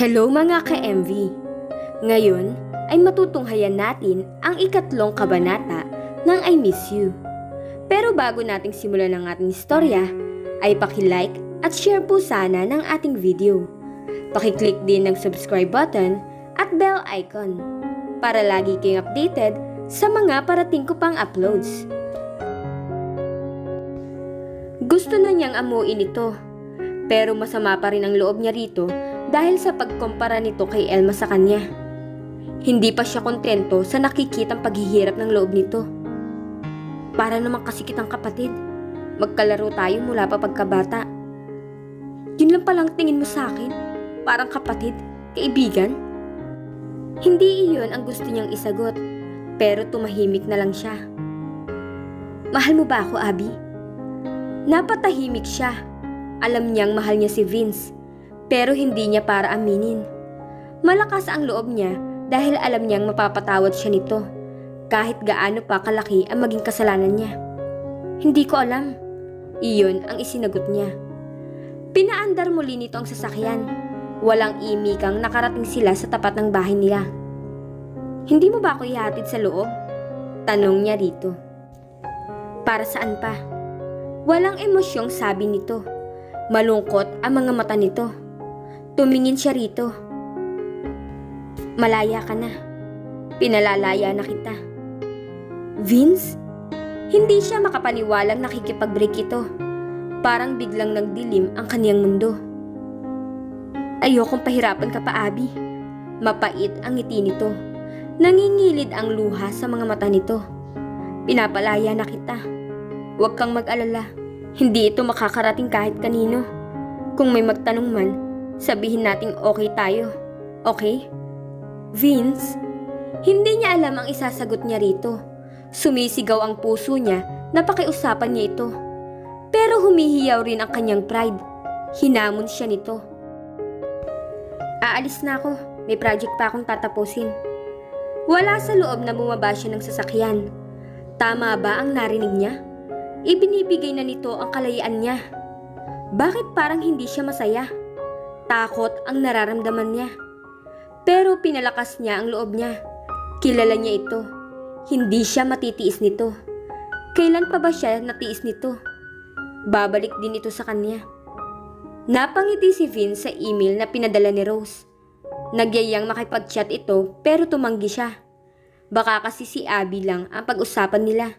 Hello mga ka-MV! Ngayon ay matutunghayan natin ang ikatlong kabanata ng I Miss You. Pero bago nating simulan ang ating istorya, ay paki-like at share po sana ng ating video. Paki-click din ng subscribe button at bell icon para lagi kayong updated sa mga parating ko pang uploads. Gusto na niyang amuin ito, pero masama pa rin ang loob niya rito dahil sa pagkumpara nito kay Elma sa kanya. Hindi pa siya kontento sa nakikitang paghihirap ng loob nito. Para naman kasi kitang kapatid, magkalaro tayo mula pa pagkabata. Yun lang palang tingin mo sa akin, parang kapatid, kaibigan? Hindi iyon ang gusto niyang isagot, pero tumahimik na lang siya. Mahal mo ba ako, Abby? Napatahimik siya. Alam niyang mahal niya si Vince, pero hindi niya para aminin. Malakas ang loob niya dahil alam niyang mapapatawad siya nito, kahit gaano pa kalaki ang maging kasalanan niya. Hindi ko alam. Iyon ang isinagot niya. Pinaandar muli nito ang sasakyan. Walang imikang nakarating sila sa tapat ng bahay nila. Hindi mo ba ako ihatid sa loob? Tanong niya rito. Para saan pa? Walang emosyong sabi nito. Malungkot ang mga mata nito. Tumingin siya rito. Malaya ka na. Pinalalaya na kita. Vince? Hindi siya makapaniwalang nakikipag-break ito. Parang biglang nagdilim ang kaniyang mundo. Ayokong pahirapan ka pa, Abby. Mapait ang ngiti nito. Nangingilid ang luha sa mga mata nito. Pinapalaya na kita. Huwag kang mag-alala. Hindi ito makakarating kahit kanino. Kung may magtanong man, sabihin nating okay tayo. Okay? Vince? Hindi niya alam ang isasagot niya rito. Sumisigaw ang puso niya na pakiusapan niya ito. Pero humihiyaw rin ang kanyang pride. Hinamon siya nito. Aalis na ako. May project pa akong tatapusin. Wala sa loob na bumaba siya ng sasakyan. Tama ba ang narinig niya? Ibinibigay na nito ang kalayaan niya. Bakit parang hindi siya masaya? Takot ang nararamdaman niya. Pero pinalakas niya ang loob niya. Kilala niya ito. Hindi siya matitiis nito. Kailan pa ba siya natiis nito? Babalik din ito sa kanya. Napangiti si Vince sa email na pinadala ni Rose. Nagyayang makipag-chat ito pero tumanggi siya. Baka kasi si Abby lang ang pag-usapan nila.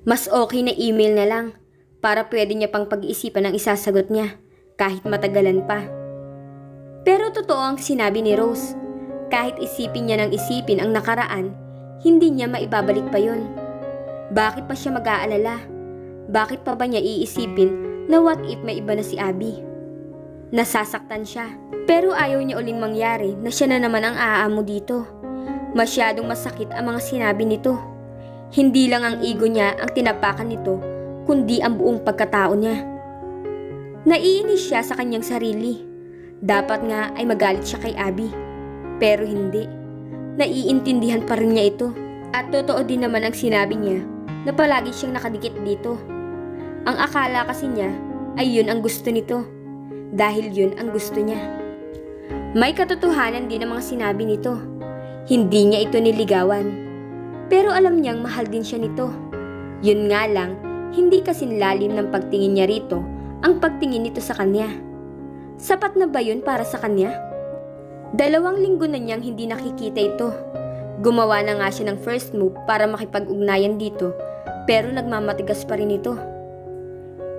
Mas okay na email na lang para pwede niya pang pag-iisipan ang isasagot niya kahit matagalan pa. Pero totoo ang sinabi ni Rose. Kahit isipin niya ng isipin ang nakaraan, hindi niya maibabalik pa yon. Bakit pa siya mag-aalala? Bakit pa ba niya iisipin na what if may iba na si Abby? Nasasaktan siya, pero ayaw niya uling mangyari na siya na naman ang aamo dito. Masyadong masakit ang mga sinabi nito. Hindi lang ang ego niya ang tinapakan nito, kundi ang buong pagkatao niya. Naiinis siya sa kanyang sarili. Dapat nga ay magalit siya kay Abby. Pero hindi. Naiintindihan pa rin niya ito. At totoo din naman ang sinabi niya na palagi siyang nakadikit dito. Ang akala kasi niya ay yun ang gusto nito. Dahil yun ang gusto niya. May katotohanan din ang mga sinabi nito. Hindi niya ito niligawan. Pero alam niyang mahal din siya nito. Yun nga lang, hindi kasing lalim ng pagtingin niya rito ang pagtingin nito sa kanya. Sapat na ba yun para sa kanya? 2 linggo na niyang hindi nakikita ito. Gumawa na nga siya ng first move para makipag-ugnayan dito, pero nagmamatigas pa rin ito.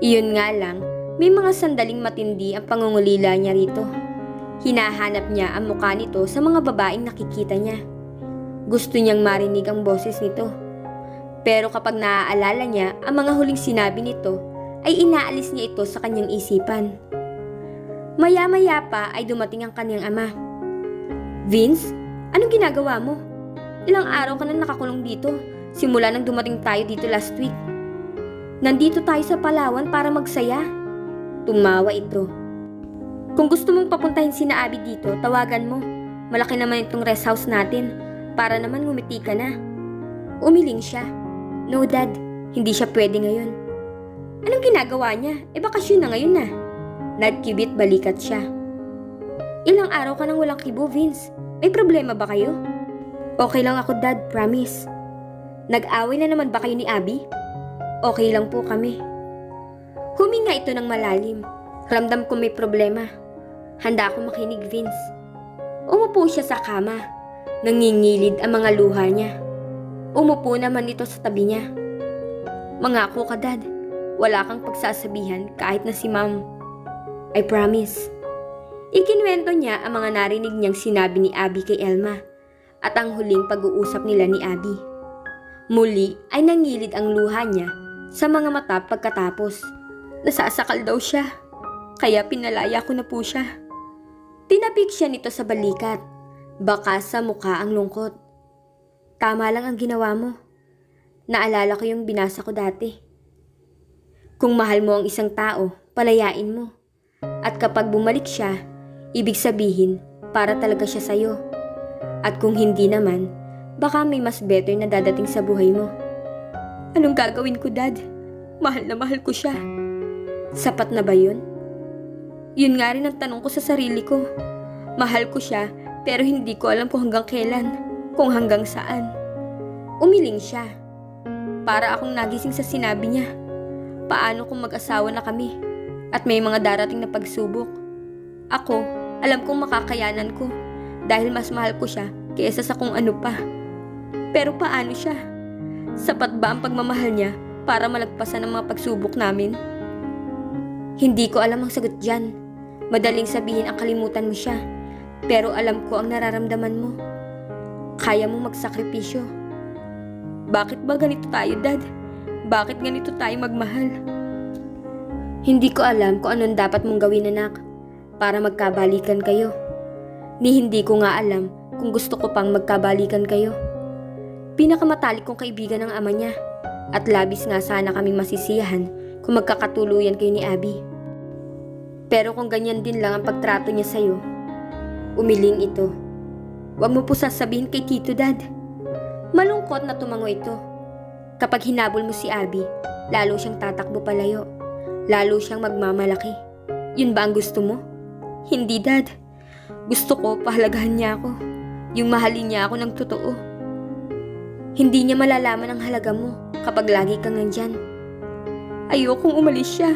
Iyon nga lang, may mga sandaling matindi ang pangungulila niya rito. Hinahanap niya ang mukha nito sa mga babaeng nakikita niya. Gusto niyang marinig ang boses nito. Pero kapag naaalala niya ang mga huling sinabi nito, ay inaalis niya ito sa kanyang isipan. Maya-maya pa ay dumating ang kanyang ama. Vince, anong ginagawa mo? Ilang araw ka na nakakulong dito, simula nang dumating tayo dito last week. Nandito tayo sa Palawan para magsaya. Tumawa ito. Kung gusto mong papuntahin sina Abby dito, tawagan mo. Malaki naman itong rest house natin. Para naman ngumiti ka na. Umiling siya. No, Dad. Hindi siya pwede ngayon. Anong ginagawa niya? Bakasyon na ngayon na. Nagkibit balikat siya. Ilang araw ka nang walang kibo, Vince. May problema ba kayo? Okay lang ako, Dad, promise. Nag-away na naman ba kayo ni Abby? Okay lang po kami. Huminga ito ng malalim. Ramdam ko may problema. Handa akong makinig, Vince. Umupo siya sa kama. Nangingilid ang mga luha niya. Umupo naman ito sa tabi niya. Mangako ka, Dad. Wala kang pagsasabihan kahit na si Ma'am. I promise. Ikinwento niya ang mga narinig niyang sinabi ni Abby kay Elma at ang huling pag-uusap nila ni Abby. Muli ay nangilid ang luha niya sa mga mata pagkatapos. Nasasakal daw siya, kaya pinalaya ko na po siya. Tinapik siya nito sa balikat, baka sa mukha ang lungkot. Tama lang ang ginawa mo. Naalala ko yung binasa ko dati. Kung mahal mo ang isang tao, palayain mo. At kapag bumalik siya, ibig sabihin para talaga siya sa'yo. At kung hindi naman, baka may mas better na dadating sa buhay mo. Anong gagawin ko, Dad? Mahal na mahal ko siya. Sapat na ba yun? Yun nga rin ang tanong ko sa sarili ko. Mahal ko siya, pero hindi ko alam kung hanggang kailan, kung hanggang saan. Umiling siya. Para akong nagising sa sinabi niya. Paano kung mag-asawa na kami at may mga darating na pagsubok? Ako, alam kong makakayanan ko dahil mas mahal ko siya kaysa sa kung ano pa. Pero paano siya? Sapat ba ang pagmamahal niya para malagpasan ang mga pagsubok namin? Hindi ko alam ang sagot dyan. Madaling sabihin ang kalimutan mo siya, pero alam ko ang nararamdaman mo. Kaya mo magsakripisyo. Bakit ba ganito tayo, Dad? Bakit ganito tayo magmahal? Hindi ko alam kung anong dapat mong gawin, anak, para magkabalikan kayo. Ni hindi ko nga alam kung gusto ko pang magkabalikan kayo. Pinakamatalik kong kaibigan ng ama niya, at labis nga sana kaming masisiyahan kung magkakatuluyan kayo ni Abby. Pero kung ganyan din lang ang pagtrato niya sa'yo, umiling ito. Huwag mo po sasabihin kay Tito, Dad. Malungkot na tumango ito. Kapag hinabol mo si Abby, lalo siyang tatakbo palayo. Lalo siyang magmamalaki. Yun ba ang gusto mo? Hindi, Dad. Gusto ko pahalagahan niya ako. Yung mahalin niya ako ng totoo. Hindi niya malalaman ang halaga mo kapag lagi kang nandyan. Ayokong umalis siya.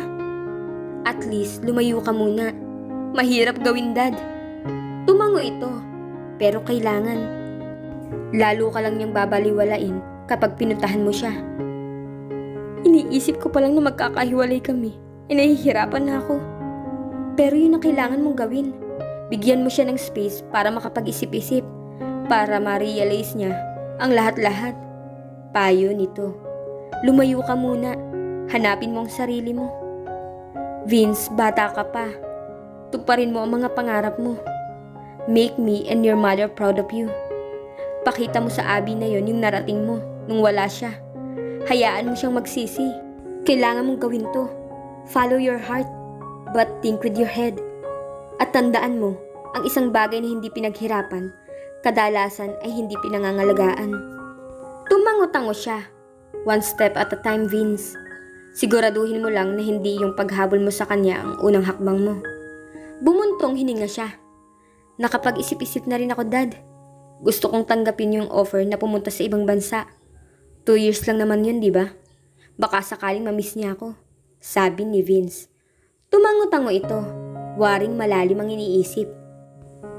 At least lumayo ka muna. Mahirap gawin, Dad. Tumango ito. Pero kailangan. Lalo ka lang niyang babaliwalain kapag pinuntahan mo siya. Iniisip ko pa lang na magkakahiwalay kami. Nahihirapan na ako. Pero yun ang kailangan mong gawin. Bigyan mo siya ng space para makapag-isip-isip. Para ma-realize niya ang lahat-lahat. Payo nito. Lumayo ka muna. Hanapin mo ang sarili mo. Vince, bata ka pa. Tuparin mo ang mga pangarap mo. Make me and your mother proud of you. Pakita mo sa Abby na yon yung narating mo nung wala siya. Hayaan mo siyang magsisi. Kailangan mong gawin to. Follow your heart, but think with your head. At tandaan mo, ang isang bagay na hindi pinaghirapan, kadalasan ay hindi pinangangalagaan. Tumango-tango siya. One step at a time, Vince. Siguraduhin mo lang na hindi yung paghabol mo sa kanya ang unang hakbang mo. Bumuntong hininga siya. Nakapag-isip-isip na rin ako, Dad. Gusto kong tanggapin yung offer na pumunta sa ibang bansa. 2 years lang naman yun, di ba? Baka sakaling mamiss niya ako, sabi ni Vince. Tumango-tango ito. Waring malalim ang iniisip.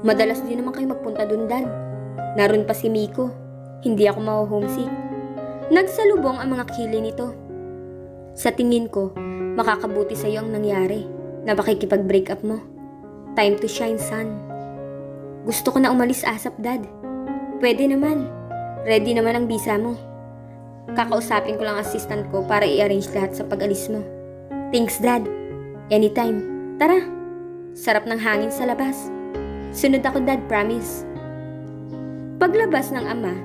Madalas din naman kayo magpunta dun, Dad. Naroon pa si Miko. Hindi ako ma-homesick. Nagsalubong ang mga kilay nito. Sa tingin ko, makakabuti sa iyo ang nangyari na makikipag-break up mo. Time to shine, son. Gusto ko na umalis ASAP, Dad. Pwede naman. Ready naman ang visa mo. Kakausapin ko lang assistant ko para i-arrange lahat sa pag-alis mo. Thanks, Dad. Anytime. Tara. Sarap ng hangin sa labas. Sunod ako, Dad, promise. Paglabas ng ama,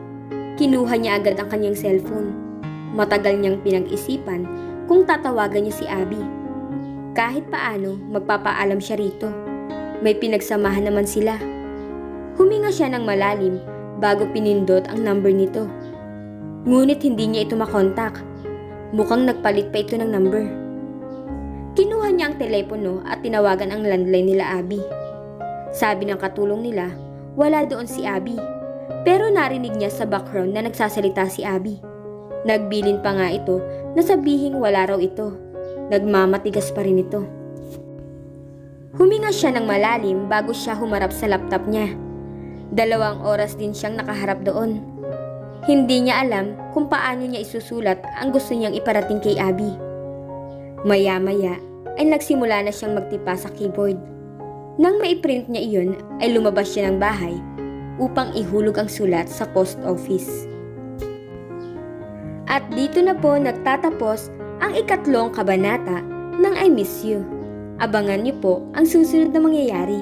kinuha niya agad ang kanyang cellphone. Matagal niyang pinag-isipan kung tatawagan niya si Abby. Kahit paano, magpapaalam siya rito. May pinagsamahan naman sila. Huminga siya ng malalim bago pinindot ang number nito. Ngunit hindi niya ito makontak. Mukhang nagpalit pa ito ng number. Kinuha niya ang telepono at tinawagan ang landline nila Abby. Sabi ng katulong nila, wala doon si Abby. Pero narinig niya sa background na nagsasalita si Abby. Nagbilin pa nga ito na sabihing wala raw ito. Nagmamatigas pa rin ito. Huminga siya ng malalim bago siya humarap sa laptop niya. 2 oras din siyang nakaharap doon. Hindi niya alam kung paano niya isusulat ang gusto niyang iparating kay Abby. Maya-maya ay nagsimula na siyang magtipa sa keyboard. Nang maiprint niya iyon ay lumabas siya ng bahay upang ihulog ang sulat sa post office. At dito na po nagtatapos ang 3 kabanata ng I Miss You. Abangan niyo po ang susunod na mangyayari.